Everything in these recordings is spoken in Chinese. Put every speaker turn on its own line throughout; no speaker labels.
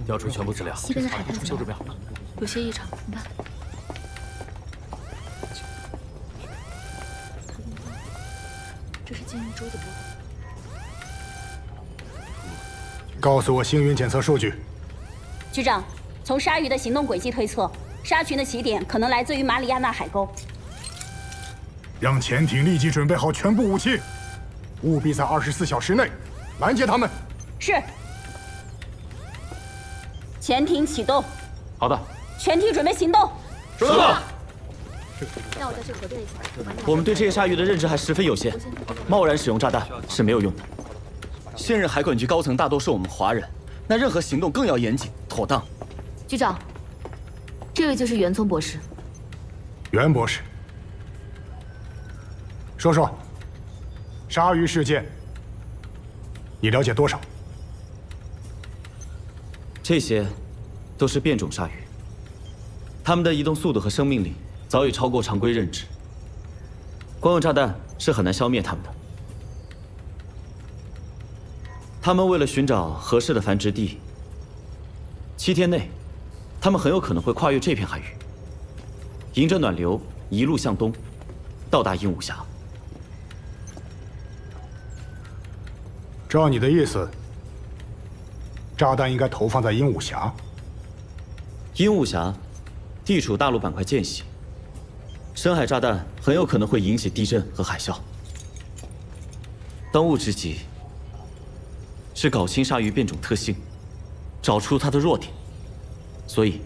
调出全部资料。
西边的海滩
都准备好了。
有些异常，你看。这是近一周的波动。
告诉我星云检测数据。
局长，从鲨鱼的行动轨迹推测，鲨群的起点可能来自于马里亚纳海沟。
让潜艇立即准备好全部武器，务必在24小时内拦截他们。
是。潜艇启动。
好的。
全体准备行动。
收到。
让我在这核对一下。
我们对这些鲨鱼的认知还十分有限，贸然使用炸弹是没有用的。现任海管局高层大多是我们华人，那任何行动更要严谨妥当。
局长，这位就是袁聪博士。
袁博士，说说鲨鱼事件，你了解多少？
这些都是变种鲨鱼，它们的移动速度和生命力早已超过常规认知，光用炸弹是很难消灭它们的。它们为了寻找合适的繁殖地，7天内，它们很有可能会跨越这片海域，迎着暖流一路向东，到达鹦鹉峡。
照你的意思，炸弹应该投放在鹦鹉峡。
鹦鹉峡地处大陆板块间隙，深海炸弹很有可能会引起地震和海啸。当务之急是搞清鲨鱼变种特性，找出它的弱点。所以，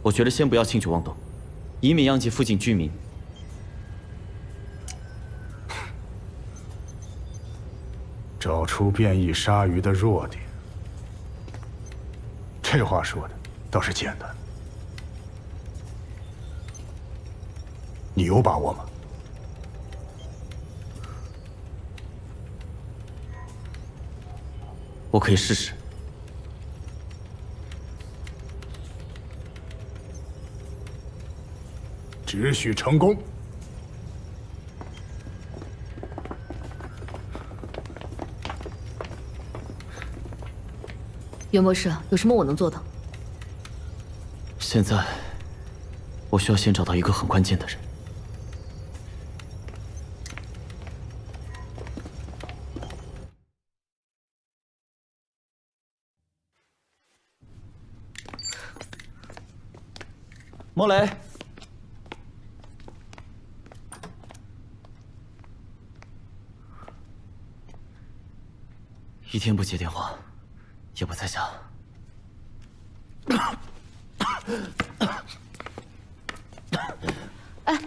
我觉得先不要轻举妄动，以免殃及附近居民。
找出变异鲨鱼的弱点，这话说的倒是简单。你有把握吗？
我可以试试。
只许成功。
袁博士，有什么我能做的？
现在，我需要先找到一个很关键的人。莫雷，一天不接电话，也不在家。
哎，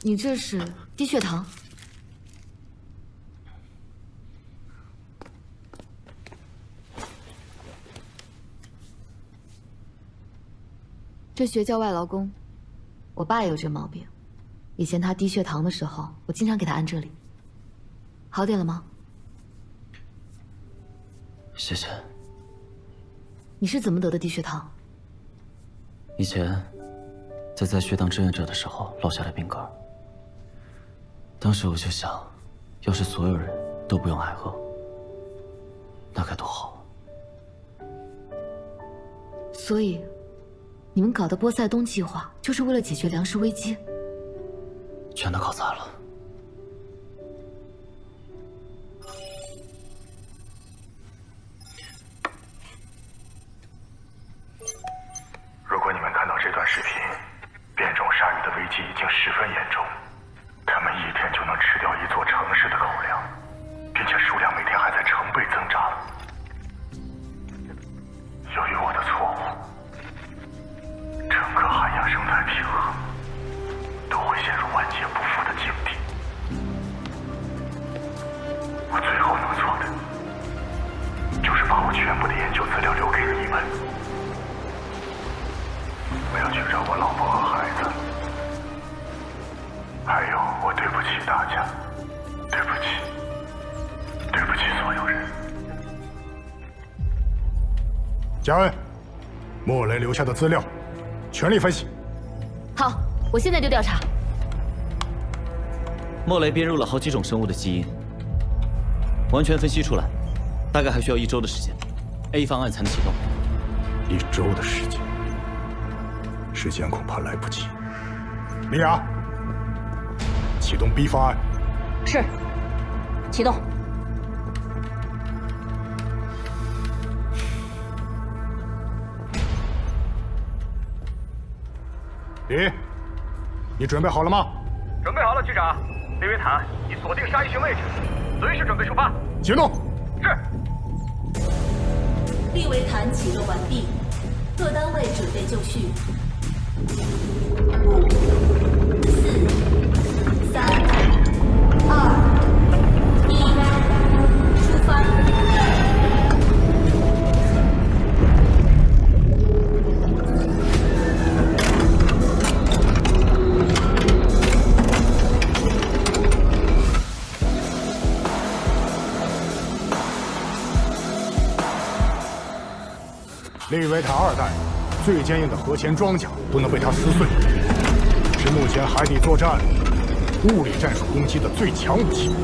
你这是低血糖？这穴叫外劳宫，我爸也有这毛病。以前他低血糖的时候，我经常给他按这里。好点了吗？
谢谢。
你是怎么得的低血糖？
以前在血当志愿者的时候落下了病根儿。当时我就想，要是所有人都不用挨饿，那该多好。
所以，你们搞的波塞冬计划就是为了解决粮食危机？
全都搞砸了。
如果你们看到这段视频，变种鲨鱼的危机已经十分严重，它们一天就能吃掉一座城市的口粮，并且数量每天还在成倍增长。由于我的错误，整个海洋生态平衡都会陷入万劫不复的境地。我最后能做的，就是把我全部的研究资料留给了你们。我要去找我老婆和孩子，还有我对不起大家，对不起，对不起所有人。嘉恩，莫雷留下的资料，全力分析。
好，我现在就调查。
莫雷编入了好几种生物的基因，完全分析出来，大概还需要1周的时间 ，A 方案才能启动。
1周的时间，时间恐怕来不及。李雅，启动 B 方案。
是，启动。
李，你准备好了吗？
准备好了，局长。利维坦已锁定沙一群位置，随时准备出发。
行动。
是。
利维坦启动完毕，各单位准备就绪。5、4、3、2、1，出发。
利维坦2代最坚硬的核潜装甲都能被它撕碎，是目前海底作战物理战术攻击的最强武器。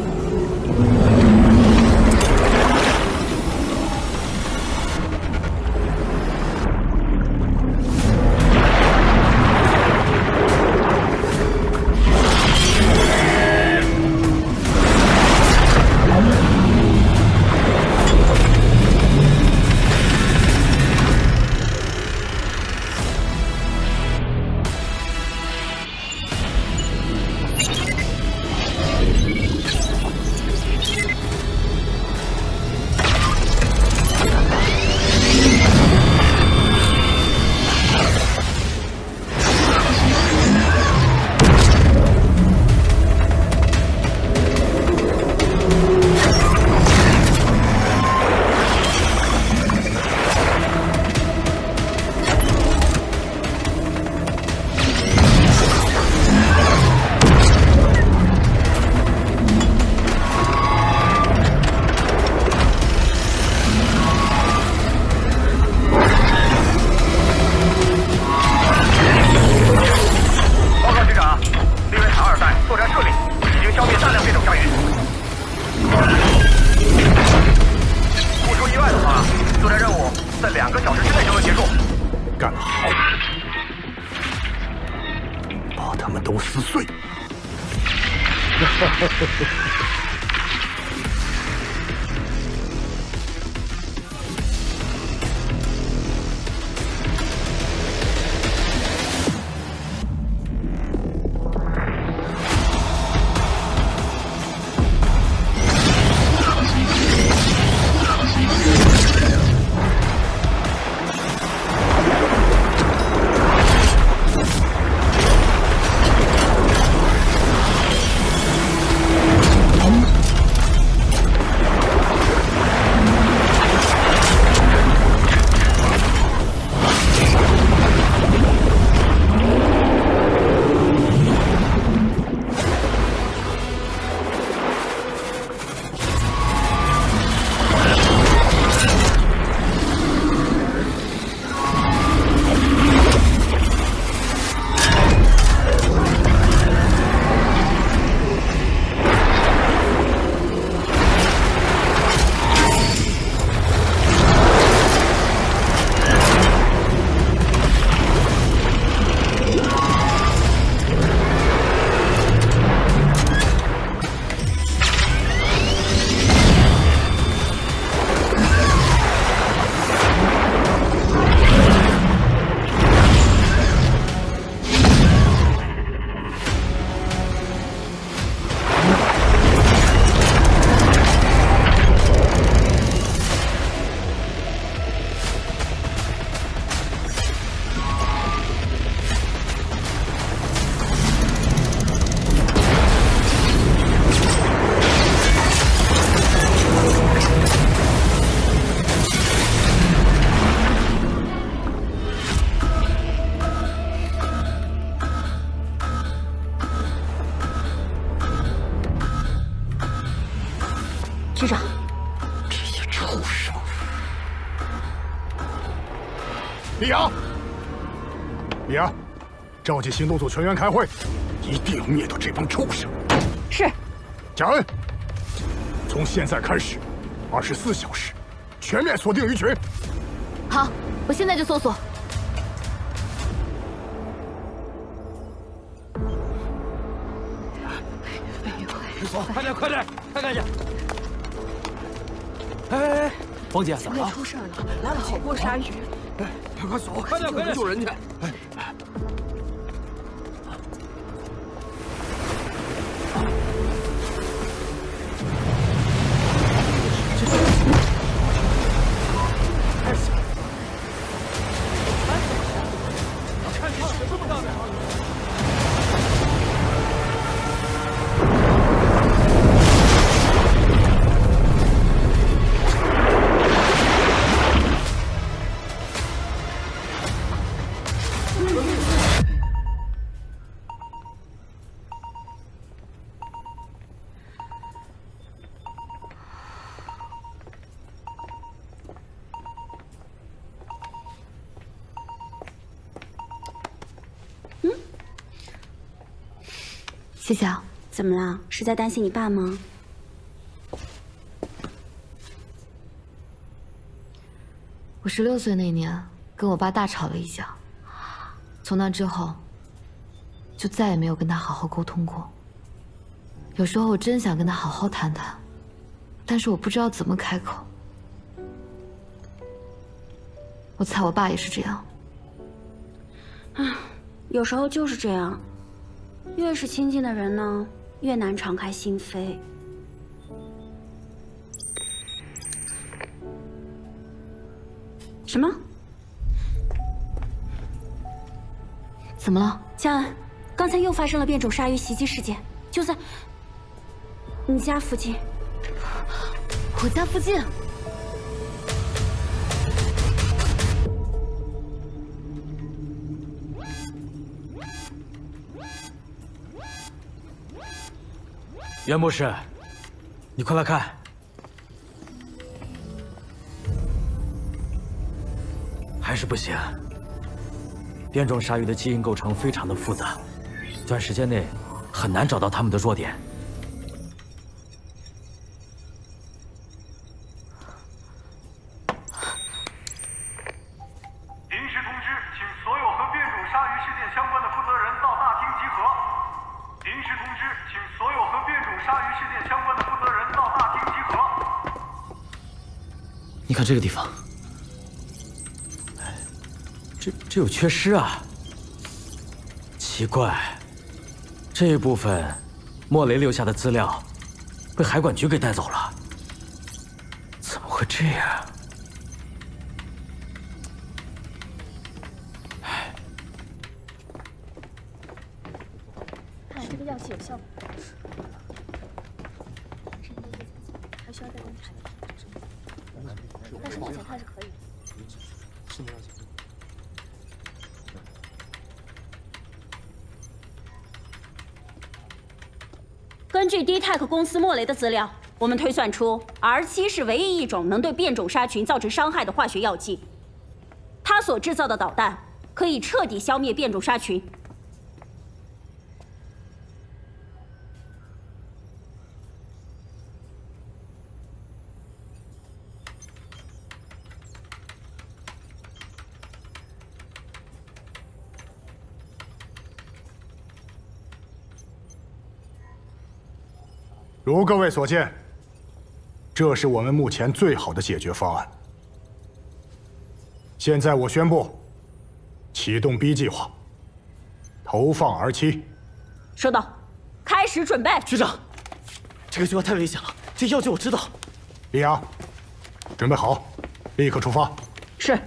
局长，
这些畜生！李阳，李阳，召集行动组全员开会，一定要灭掉这帮畜生。
是。
贾恩，从现在开始，24小时全面锁定鱼群。
好，我现在就搜索。
快点，快点，快看见！哎，王姐，怎么了？
出事了，来了好多鲨鱼！
哎，快走，快点，快点，救人去！哎。
谢谢啊。
怎么了？是在担心你爸吗？
我16岁那年跟我爸大吵了一架，从那之后就再也没有跟他好好沟通过。有时候我真想跟他好好谈谈，但是我不知道怎么开口。我猜我爸也是这样。
啊，有时候就是这样。 越是亲近的人呢，越难敞开心扉。什么？
怎么了，
江安？刚才又发生了变种鲨鱼袭击事件，就在你家附近。
我家附近？
袁博士，你快来看，还是不行。变种鲨鱼的基因构成非常的复杂，短时间内很难找到它们的弱点。
临时通知，请所有和变种鲨鱼事件相关的负责人到大厅集合。临时通知，请所有和变种鲨鱼事件相关的负责人到大厅集合。
你看这个地方，
这有缺失啊！奇怪，这一部分莫雷留下的资料被海管局给带走了，怎么会这样？
看来这个药剂有效果，还需要再观察一下。但是目前看是可以的。
根据 DTech 公司莫雷的资料，我们推算出 R7是唯一一种能对变种鲨群造成伤害的化学药剂。它所制造的导弹可以彻底消灭变种鲨群。
如各位所见，这是我们目前最好的解决方案。现在我宣布，启动 B 计划，投放R7。
收到，开始准备。
局长，这个计划太危险了，这药剂我知道。
李阳，准备好，立刻出发。
是。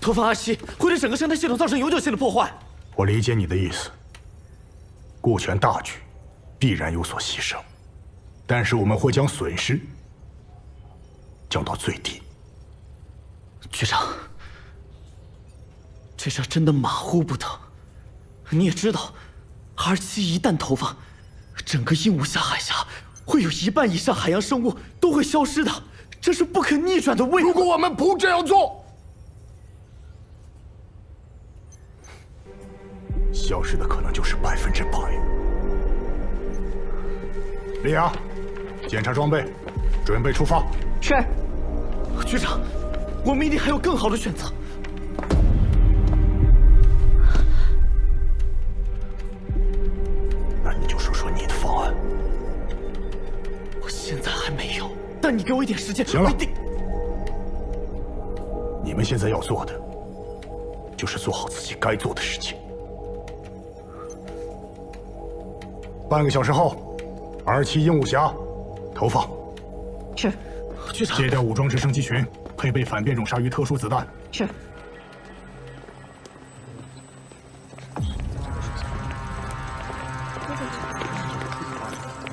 投放R7会对整个生态系统造成永久性的破坏。
我理解你的意思，顾全大局，必然有所牺牲。 但是我们会将损失降到最低。
局长，这事真的马虎不得。你也知道，R7一旦投放，整个鹦鹉峡海峡会有1半以上海洋生物都会消失的，这是不可逆转的未果。
如果我们不这样做，消失的可能就是100%。李阳。 检查装备，准备出发。
是。
局长，我们一定还有更好的选择。
那你就说说你的方案。
我现在还没有，但你给我一点时间，
行了
我一定。
你们现在要做的，就是做好自己该做的事情。半个小时后，27鹦鹉侠投放。
是
局长，
戒掉武装直升机群，配备反变种鲨鱼特殊子弹。
是。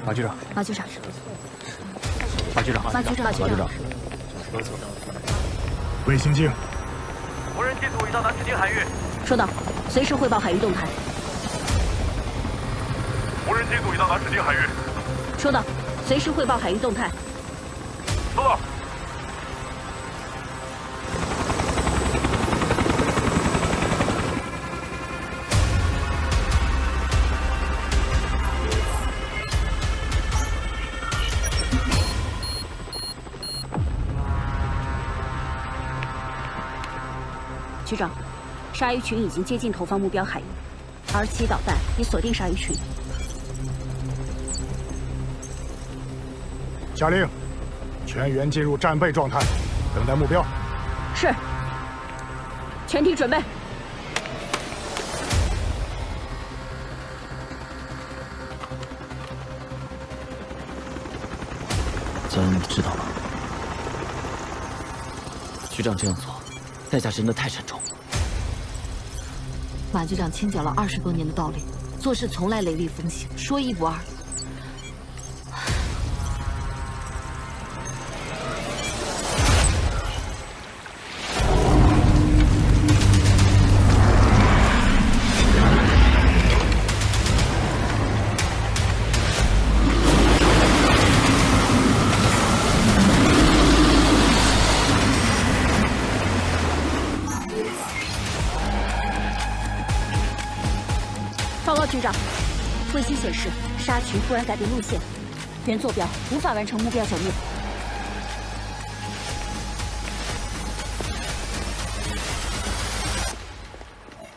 马局长，
马局长，
马局长，
马局长，马局长，
卫星镜，
无人机组已到达至今海域，
收到，随时汇报海域动态。
无人机组已到达至今海域，
收到，随时汇报海域动态。
收到。
局长，鲨鱼群已经接近投放目标海域，R7导弹已锁定鲨鱼群。
下令，全员进入战备状态，等待目标。
是。全体准备。
江恩，你知道吗？局长这样做，代价真的太沉重。
马局长清剿了20多年的道理，做事从来雷厉风行，说一不二。
报告局长，卫星显示鲨群突然改变路线，原坐标无法完成目标剿灭。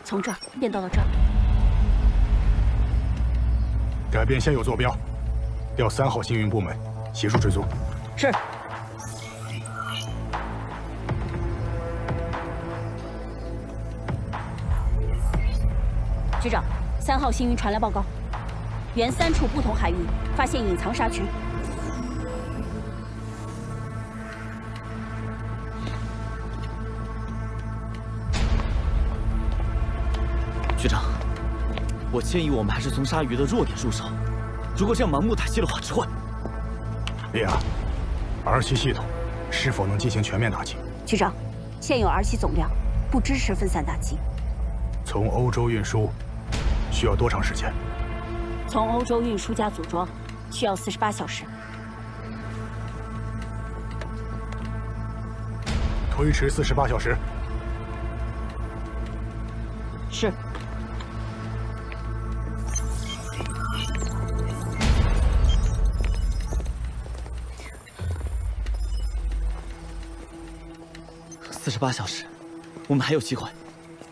从这儿变到了这儿。
改变现有坐标，调3号星云部门协助追踪。
是。局长，3号星云传来报告，原3处不同海域发现隐藏鲨群。
局长，我建议我们还是从鲨鱼的弱点入手。如果这样盲目打击的话，只会……
莉亚，R7系统是否能进行全面打击？
局长，现有R7总量不支持分散打击。
从欧洲运输需要多长时间？
从欧洲运输加组装需要48小时。
推迟48小时。
是。
48小时，我们还有机会。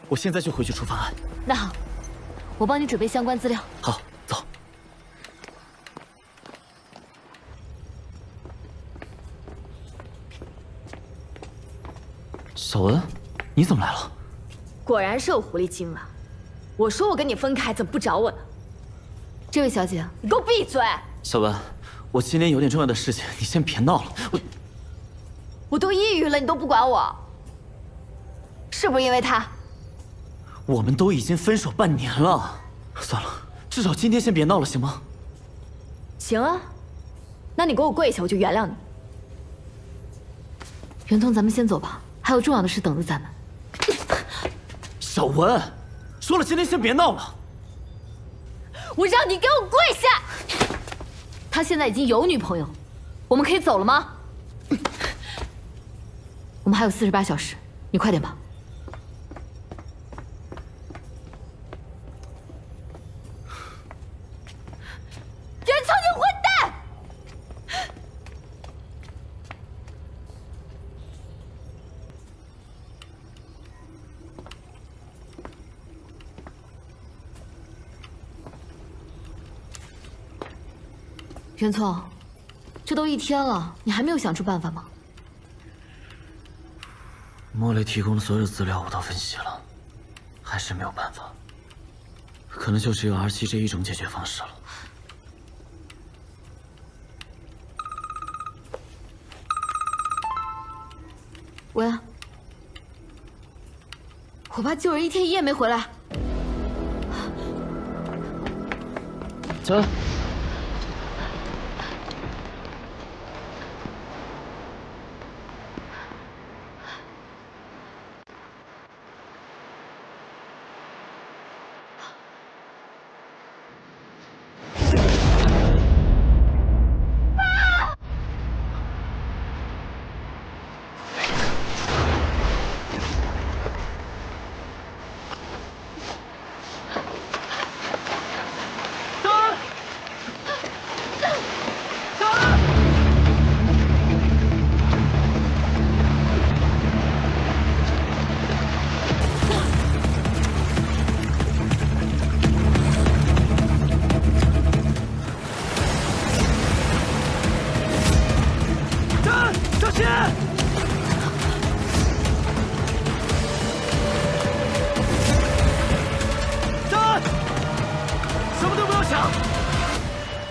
我现在就回去出方案。
那好，我帮你准备相关资料。
好，走。小文，你怎么来了？
果然是有狐狸精了。我说我跟你分开，怎么不找我呢？
这位小姐，
你给我闭嘴！
小文，我今天有点重要的事情，你先别闹了。
我都抑郁了，你都不管我，是不是因为他？
我们都已经分手半年了，算了，至少今天先别闹了，行吗？
行啊，那你给我跪下，我就原谅你。
袁通，咱们先走吧，还有重要的事等着咱们。
小文，说了今天先别闹了。
我让你给我跪下！
他现在已经有女朋友，我们可以走了吗？我们还有48小时，你快点吧。
袁聪，你混蛋！
袁聪，这都1天了，你还没有想出办法吗？
莫雷提供的所有资料我都分析了，还是没有办法。可能就只有R7这一种解决方式了。
喂，我爸救人1天1夜没回来。
走。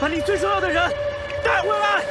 把你最重要的人带回来！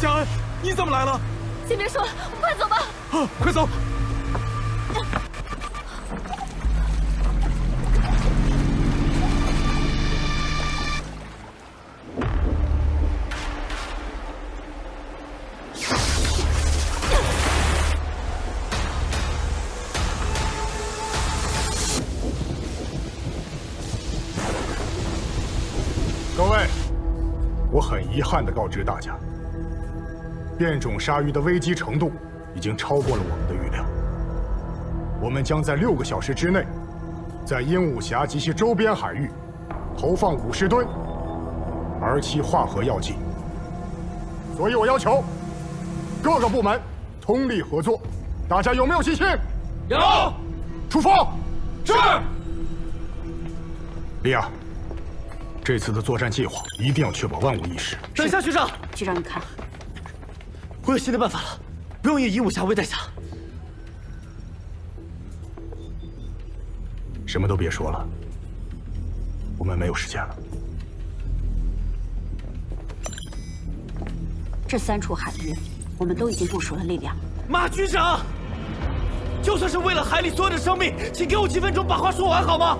嘉恩，你怎么来了？
先别说了，我们快走吧。
啊，快走！
各位，我很遗憾地告知大家，变种鲨鱼的危机程度已经超过了我们的预料。我们将在6个小时之内，在鹦鹉峡及其周边海域投放50吨R7化合药剂。所以我要求各个部门通力合作，大家有没有信心？
有。
出发。
是。
莉亚，这次的作战计划一定要确保万无一失。
等一下，局长。
局长，你看，
我有新的办法了，不用以鹦鹉峡为代价。
什么都别说了，我们没有时间了。
这3处海域，我们都已经部署了力量。
马局长，就算是为了海里所有的生命，请给我几分钟把话说完好吗？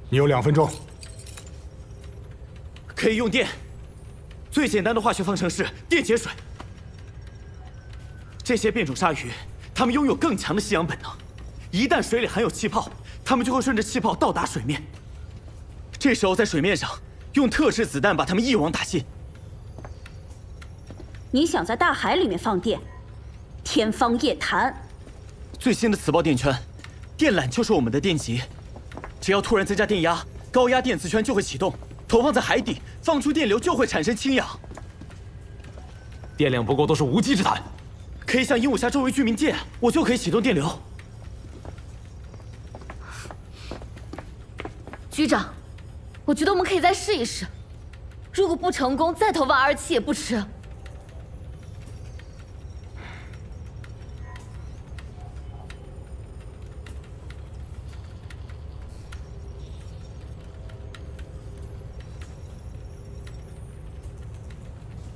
你有2分钟。
可以用电。最简单的化学方程式电解水。这些变种鲨鱼，它们拥有更强的吸氧本能。一旦水里含有气泡，它们就会顺着气泡到达水面。这时候在水面上用特制子弹把它们一网打尽。
你想在大海里面放电，天方夜谭。
最新的磁暴电圈，电缆就是我们的电极。只要突然增加电压，高压电磁圈就会启动，投放在海底，放出电流就会产生氢氧。
电量不够都是无稽之谈。
可以向鹦鹉峡周围居民借，我就可以启动电流。
局长，我觉得我们可以再试一试，如果不成功，再投放R7也不迟。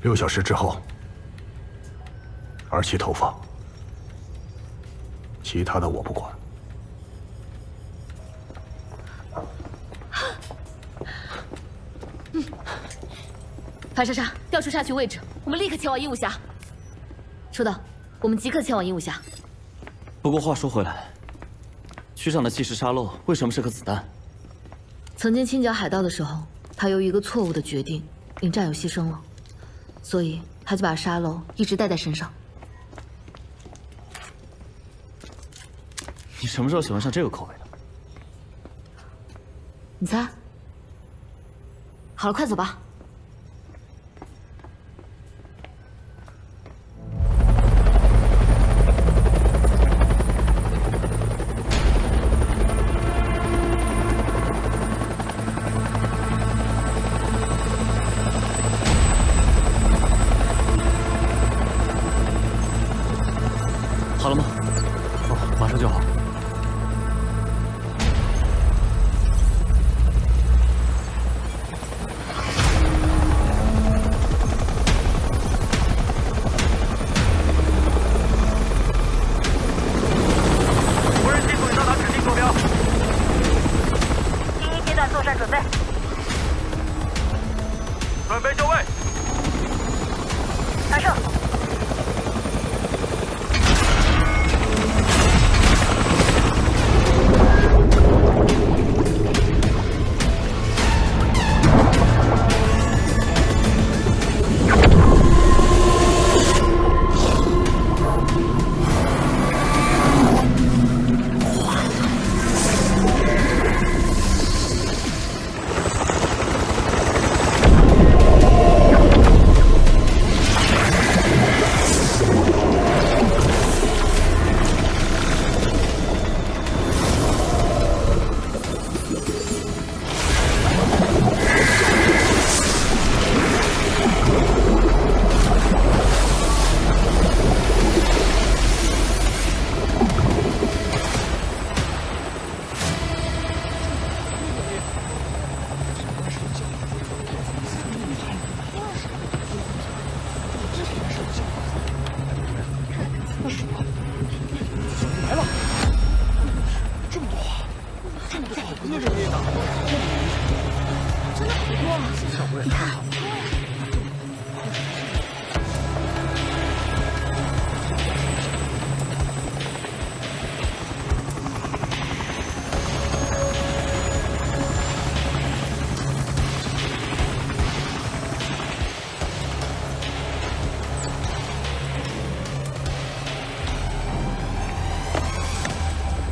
6小时之后，R7投放，其他的我不管。
樊莎莎，调出沙群位置，我们立刻前往鹦鹉峡。收到，我们即刻前往鹦鹉峡。
不过话说回来，区长的计时沙漏为什么是颗子弹？
曾经清剿海盗的时候，他由于一个错误的决定，令战友牺牲了，所以他就把沙漏一直带在身上。
你什么时候喜欢上这个口味的？
你猜？好了，快走吧。
好了吗？
哦，马上就好。
无人机速已到达指定坐标。
第1阶段作战准备。
准备就位。
发射。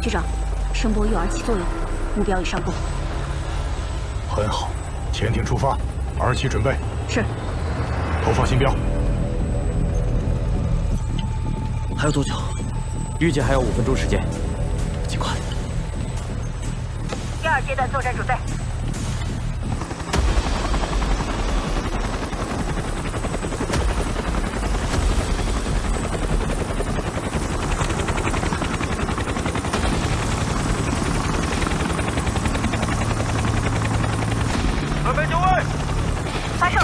局长，声波遇R7作用，目标已上钩。
很好，潜艇出发，R7准备。
是。
投放新标。
还有多久？
预计还有5分钟时间，
尽快。
第2阶段作战准备。
准备就位。
发射。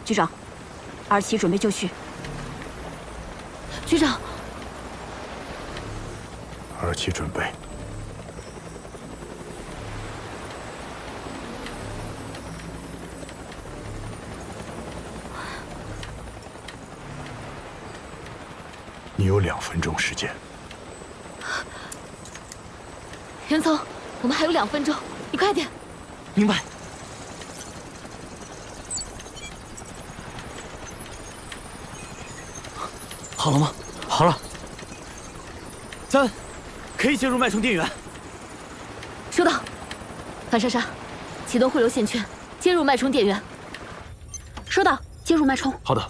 局长，R7准备就绪。
局长
，R7准备。你有2分钟时间。
袁总，我们还有2分钟，你快点。
明白。好了吗？
好了。
3、
可以接入脉冲电源。
收到。樊莎莎，启动汇流线圈，接入脉冲电源。
收到，接入脉冲。
好的。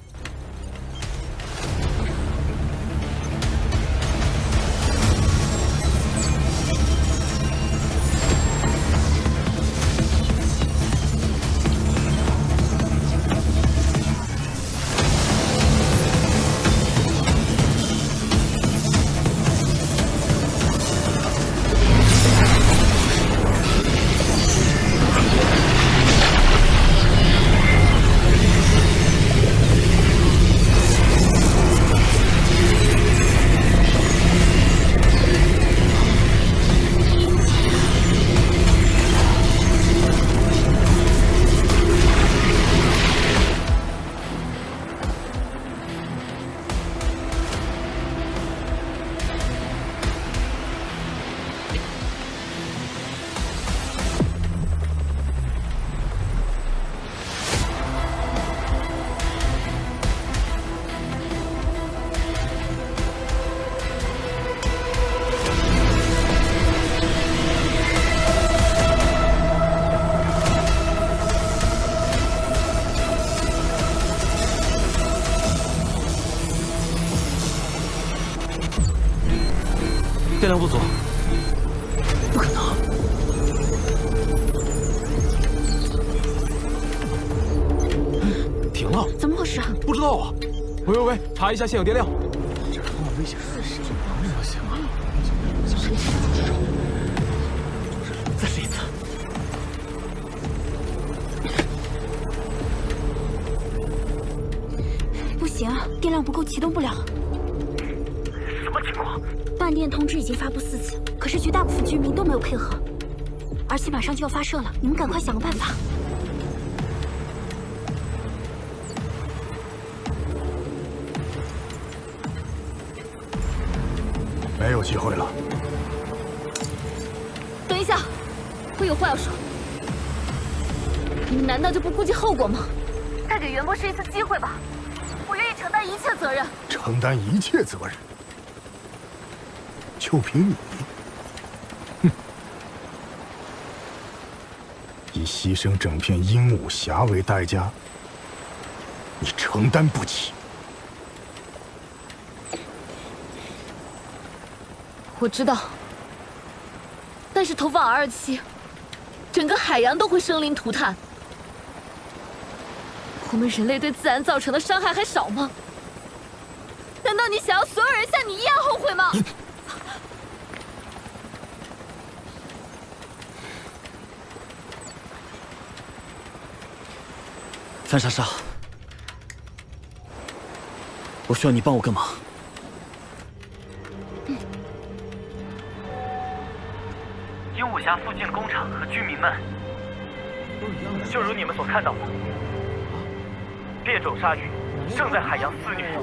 电量不足，
不可能！
停了，
怎么回事啊？
不知道啊。喂，查一下现有电量。
这充满危险。
再试一次。
不行，电量不够，启动不了。
什么情况？
断电通知已经发布4次，可是绝大部分居民都没有配合，而且马上就要发射了，你们赶快想个办法。
没有机会了。
等一下，我有话要说。你们难道就不顾及后果吗？再给袁博士一次机会吧，我愿意承担一切责任。
承担一切责任？就凭你？哼！以牺牲整片鹦鹉峡为代价，你承担不起。
我知道，但是投放 R27，整个海洋都会生灵涂炭。我们人类对自然造成的伤害还少吗？难道你想要所有人像你一样后悔吗？
樊莎莎，我需要你帮我个忙。
鹦鹉峡附近的工厂和居民们，就如你们所看到的，变种鲨鱼正在海洋肆虐。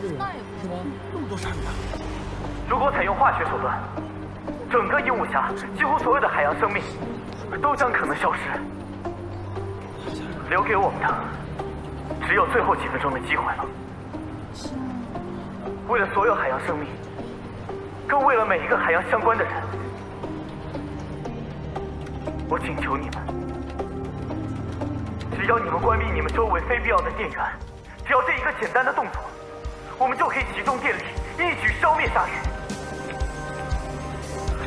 那么多鲨鱼啊！
如果采用化学手段，整个鹦鹉峡几乎所有的海洋生命都将可能消失。留给我们的只有最后几分钟的机会了。为了所有海洋生命，更为了每一个海洋相关的人，我请求你们，只要你们关闭你们周围非必要的电源，只要这一个简单的动作，我们就可以集中电力，一举消灭鲨鱼，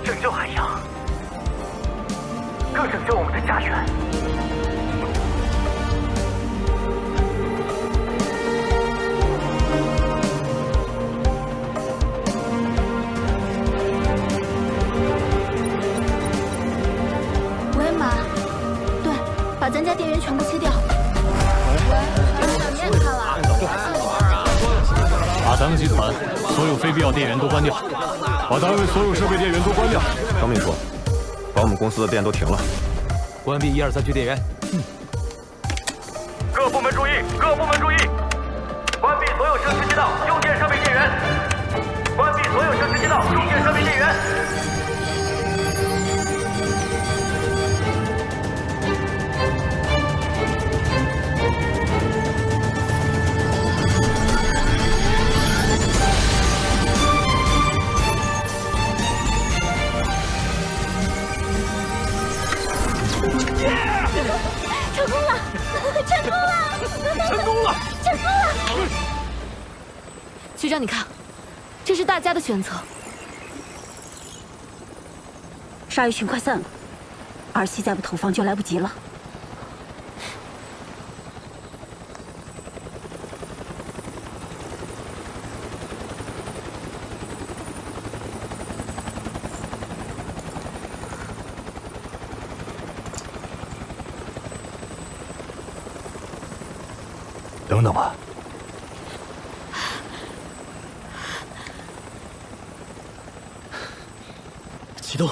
拯救海洋，更拯救我们的家园。
喂，马，对，把咱家电源全部切掉。
把咱们集团所有非必要电源都关掉，把单位所有设备电源都关掉。
张秘书，把我们公司的电都停了，
关闭1、2、3区电源。
各部门注意！各部门注意！关闭所有设施街道用电设备电源！关闭所有设施街道用电设备电源！
局长，你看，这是大家的选择。
鲨鱼群快散了，儿媳再不投放就来不及了。
等等吧。
启动。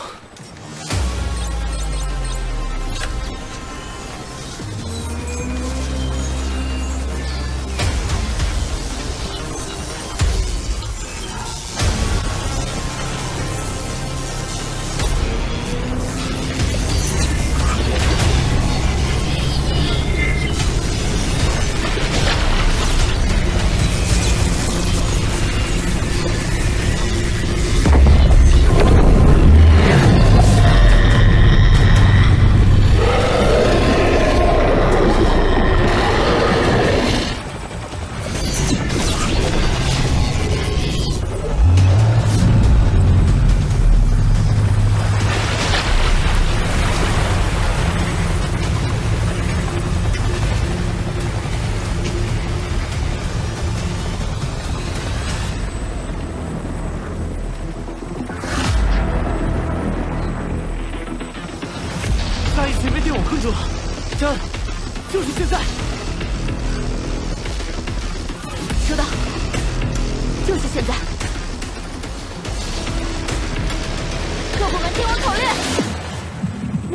鲨鱼群被电网困住了，詹，就是现在！
收到，就是现在！各部门听我口令，5、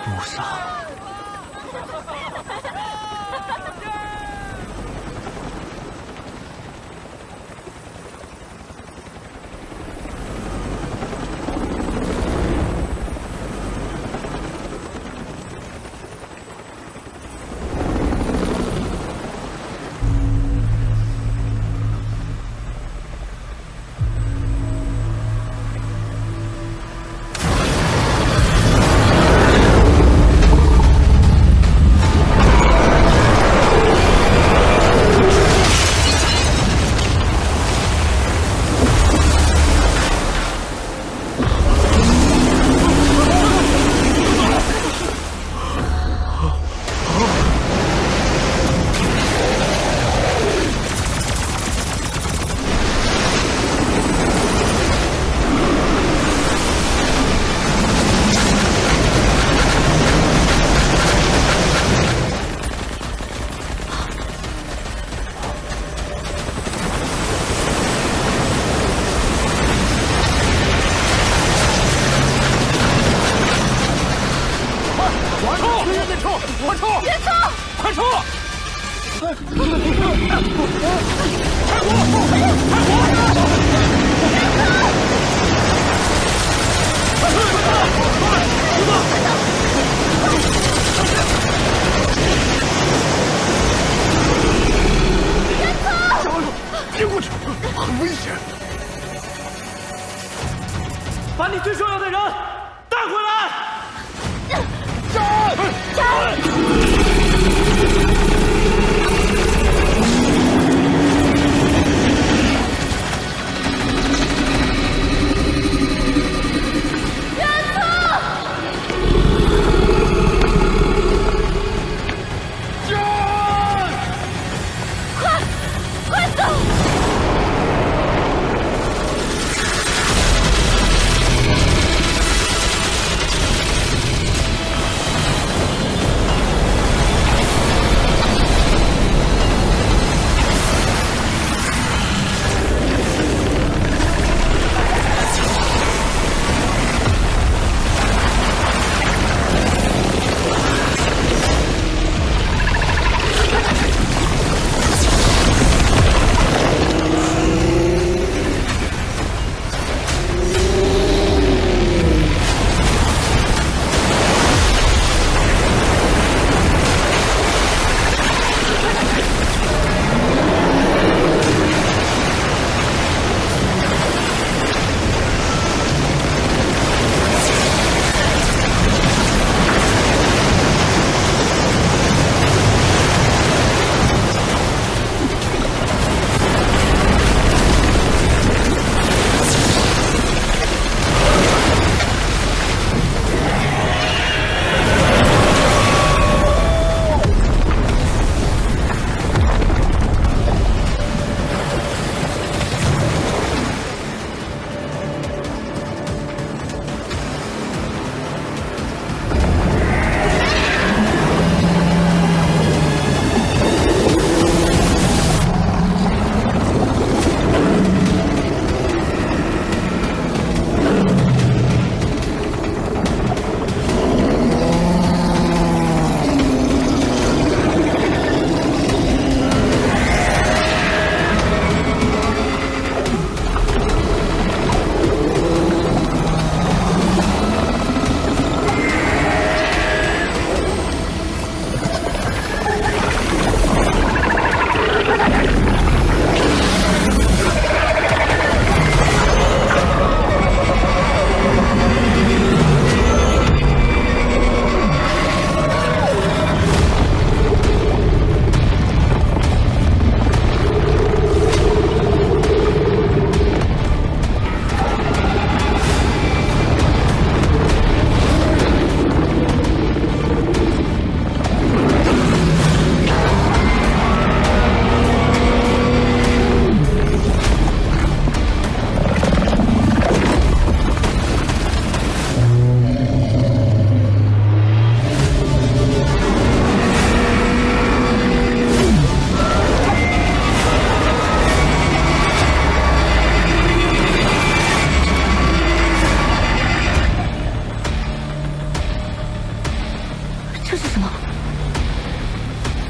谋杀。
接过去，很危险。
把你最重要的人带回来！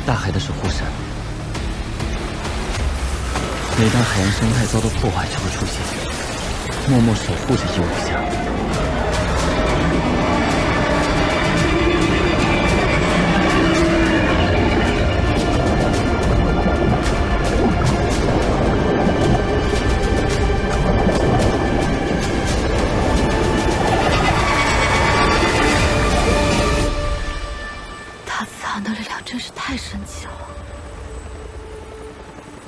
大海的守护神，每当海洋生态遭到破坏，就会出现，默默守护着鹦鹉侠。
他慈航的力量真是太神奇了。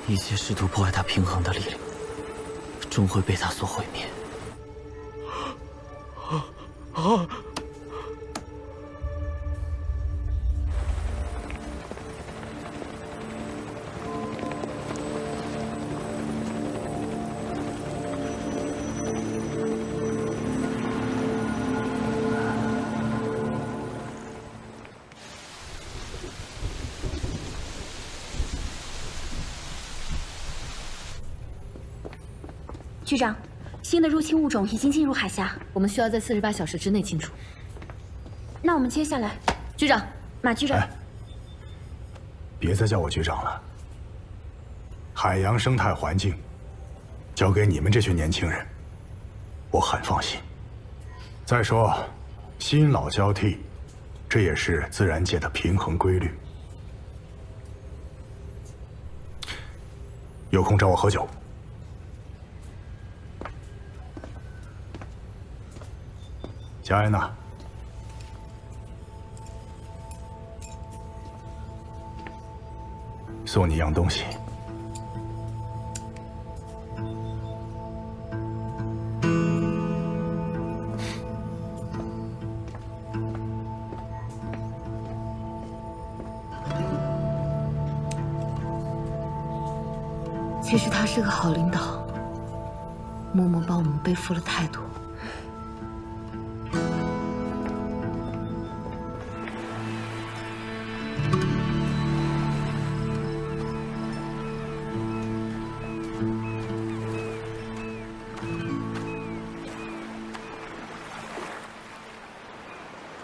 一切试图破坏他平衡的力量，终会被他所毁灭。
局长，新的入侵物种已经进入海峡，
我们需要在48小时之内清除。
那我们接下来，
局长，
马局长，
别再叫我局长了，海洋生态环境交给你们这群年轻人，我很放心。再说，新老交替，这也是自然界的平衡规律。有空找我喝酒。佳安娜，送你一样东西。
其实他是个好领导，默默帮我们背负了太多。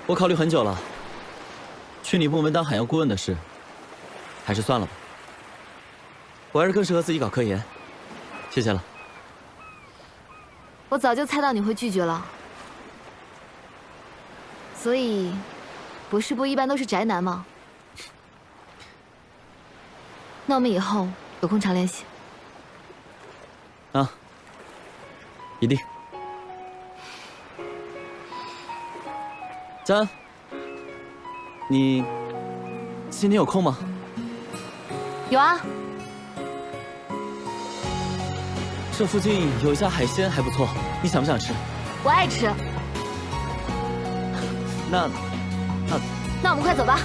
我考虑很久了，去你部门当海洋顾问的事，还是算了吧。我还是更适合自己搞科研。谢谢了。
我早就猜到你会拒绝了，所以，博士部一般都是宅男嘛。那我们以后有空常联系。
啊，一定。佳安，你今天有空吗？
有啊。
这附近有一家海鲜还不错，你想不想吃？
我爱吃。
那
我们快走吧。